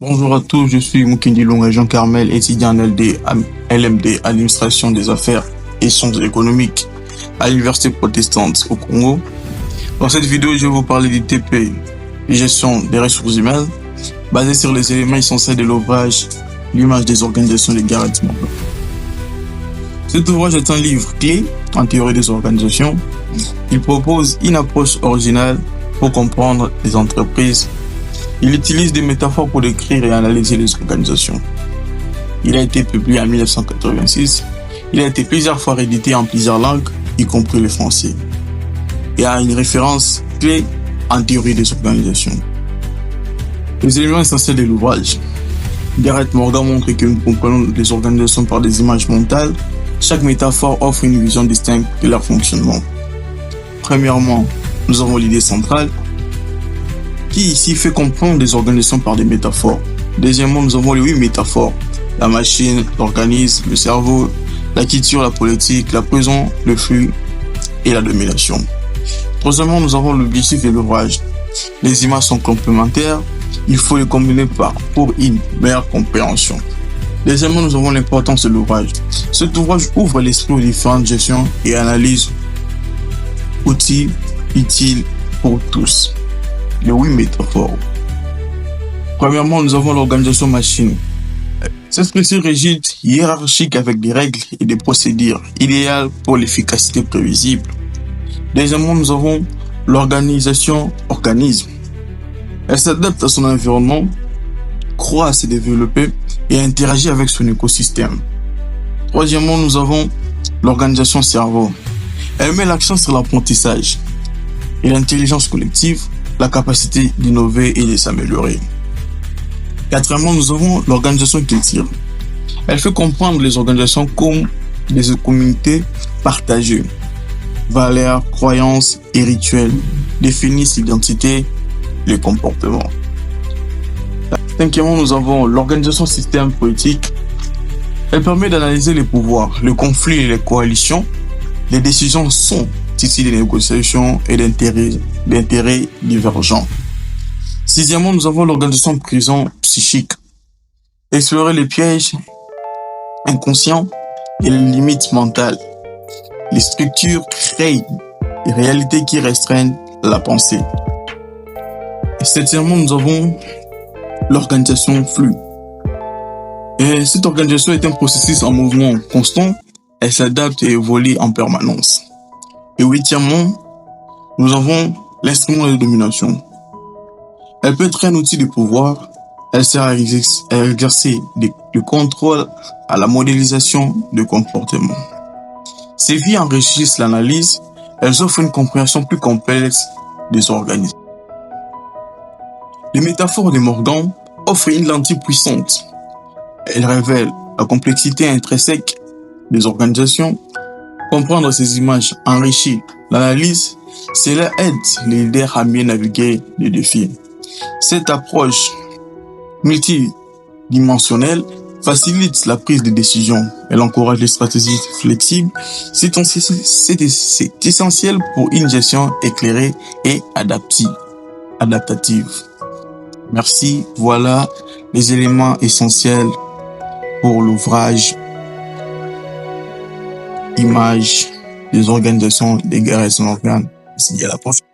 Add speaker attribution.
Speaker 1: Bonjour à tous, je suis Mukindi Lunga Jean Carmel, étudiant en LMD, Administration des Affaires et Sciences économiques à l'Université protestante au Congo. Dans cette vidéo, je vais vous parler du TP, gestion des ressources humaines, basé sur les éléments essentiels de l'ouvrage L'image des organisations des garanties. Cet ouvrage est un livre clé en théorie des organisations. Il propose une approche originale pour comprendre les entreprises. Il utilise des métaphores pour décrire et analyser les organisations. Il a été publié en 1986. Il a été plusieurs fois réédité en plusieurs langues, y compris le français. Il a une référence clé en théorie des organisations. Les éléments essentiels de l'ouvrage. Gareth Morgan montre que nous comprenons les organisations par des images mentales. Chaque métaphore offre une vision distincte de leur fonctionnement. Premièrement, nous avons l'idée centrale, qui ici fait comprendre les organisations par des métaphores. Deuxièmement, nous avons les 8 métaphores. La machine, l'organisme, le cerveau, la culture, la politique, la prison, le flux et la domination. Troisièmement, nous avons l'objectif de l'ouvrage. Les images sont complémentaires, il faut les combiner pour une meilleure compréhension. Deuxièmement, nous avons l'importance de l'ouvrage. Cet ouvrage ouvre l'esprit aux différentes gestions et analyse outils utiles pour tous. Les 8 métaphores. Premièrement, nous avons l'organisation machine. Cette structure rigide, hiérarchique avec des règles et des procédures idéales pour l'efficacité prévisible. Deuxièmement, nous avons l'organisation organisme. Elle s'adapte à son environnement, croît à se développer et interagit avec son écosystème. Troisièmement, nous avons l'organisation cerveau. Elle met l'accent sur l'apprentissage et l'intelligence collective, la capacité d'innover et de s'améliorer. Quatrièmement, nous avons l'organisation culture. Elle fait comprendre les organisations comme des communautés partagées. Valeurs, croyances et rituels définissent l'identité, les comportements. Cinquièmement, nous avons l'organisation système politique. Elle permet d'analyser les pouvoirs, le conflit et les coalitions. Les décisions sont issues des négociations et d'intérêts divergents. Sixièmement, nous avons l'organisation prison psychique. Explorer les pièges inconscients et les limites mentales. Les structures créent des réalités qui restreignent la pensée. Et septièmement, nous avons l'organisation flux. Et cette organisation est un processus en mouvement constant. Elle s'adapte et évolue en permanence. Et huitièmement, nous avons l'instrument de domination. Elle peut être un outil de pouvoir. Elle sert à exercer le contrôle à la modélisation de comportement. Ces vies enrichissent l'analyse. Elles offrent une compréhension plus complexe des organismes. Les métaphores de Morgan offrent une lentille puissante. Elles révèlent la complexité intrinsèque des organisations. Comprendre ces images enrichit l'analyse. Cela aide les leaders à mieux naviguer les défis. Cette approche multidimensionnelle facilite la prise de décision. Elle encourage les stratégies flexibles. C'est essentiel pour une gestion éclairée et adaptative. Merci. Voilà les éléments essentiels pour l'ouvrage Image des organisations des garanties. À la prochaine.